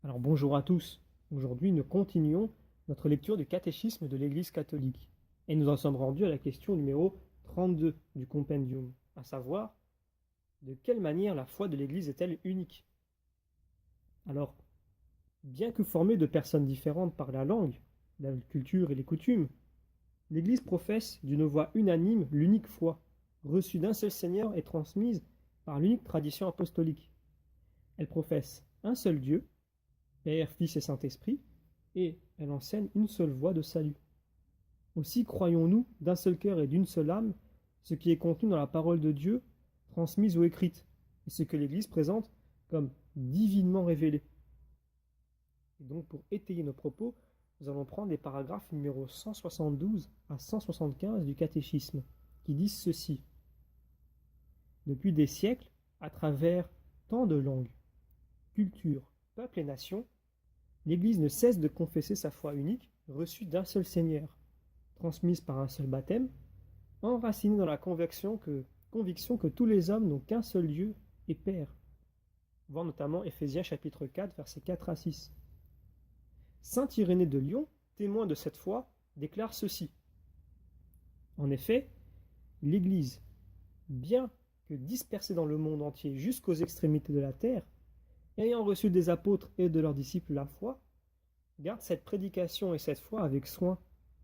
Alors bonjour à tous. Aujourd'hui, nous continuons notre lecture du catéchisme de l'Église catholique. Et nous en sommes rendus à la question numéro 32 du compendium, à savoir, de quelle manière la foi de l'Église est-elle unique? Alors, bien que formée de personnes différentes par la langue, la culture et les coutumes, l'Église professe d'une voix unanime l'unique foi, reçue d'un seul Seigneur et transmise par l'unique tradition apostolique. Elle professe un seul Dieu, Père, Fils et Saint-Esprit, et elle enseigne une seule voie de salut. Aussi croyons-nous d'un seul cœur et d'une seule âme ce qui est contenu dans la parole de Dieu, transmise ou écrite, et ce que l'Église présente comme divinement révélé. Et donc pour étayer nos propos, nous allons prendre les paragraphes numéros 172 à 175 du catéchisme, qui disent ceci. Depuis des siècles, à travers tant de langues, cultures, peuples et nations, l'Église ne cesse de confesser sa foi unique, reçue d'un seul Seigneur, transmise par un seul baptême, enracinée dans la conviction que tous les hommes n'ont qu'un seul Dieu et Père. Voir notamment Éphésiens chapitre 4, versets 4 à 6. Saint Irénée de Lyon, témoin de cette foi, déclare ceci. En effet, l'Église, bien que dispersée dans le monde entier jusqu'aux extrémités de la terre, ayant reçu des apôtres et de leurs disciples la foi, garde cette prédication et cette foi avec soin,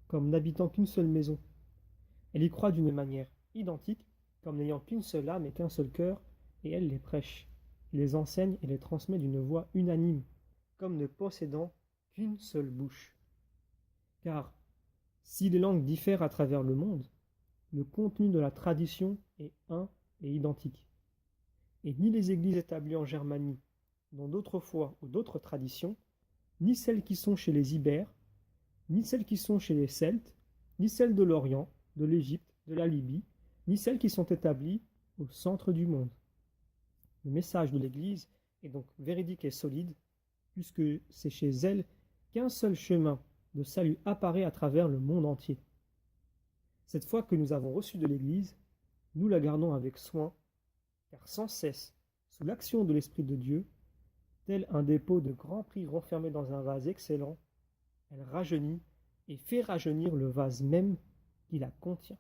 comme n'habitant qu'une seule maison. Elle y croit d'une manière identique, comme n'ayant qu'une seule âme et qu'un seul cœur, et elle les prêche, les enseigne et les transmet d'une voix unanime, comme ne possédant qu'une seule bouche. Car, si les langues diffèrent à travers le monde, le contenu de la tradition est un et identique. Et ni les églises établies en Germanie, dans d'autres foi ou d'autres traditions, ni celles qui sont chez les Ibères, ni celles qui sont chez les Celtes, ni celles de l'Orient, de l'Égypte, de la Libye, ni celles qui sont établies au centre du monde. Le message de l'Église est donc véridique et solide, puisque c'est chez elle qu'un seul chemin de salut apparaît à travers le monde entier. Cette foi que nous avons reçue de l'Église, nous la gardons avec soin, car sans cesse, sous l'action de l'Esprit de Dieu, tel un dépôt de grands prix renfermé dans un vase excellent, elle rajeunit et fait rajeunir le vase même qui la contient.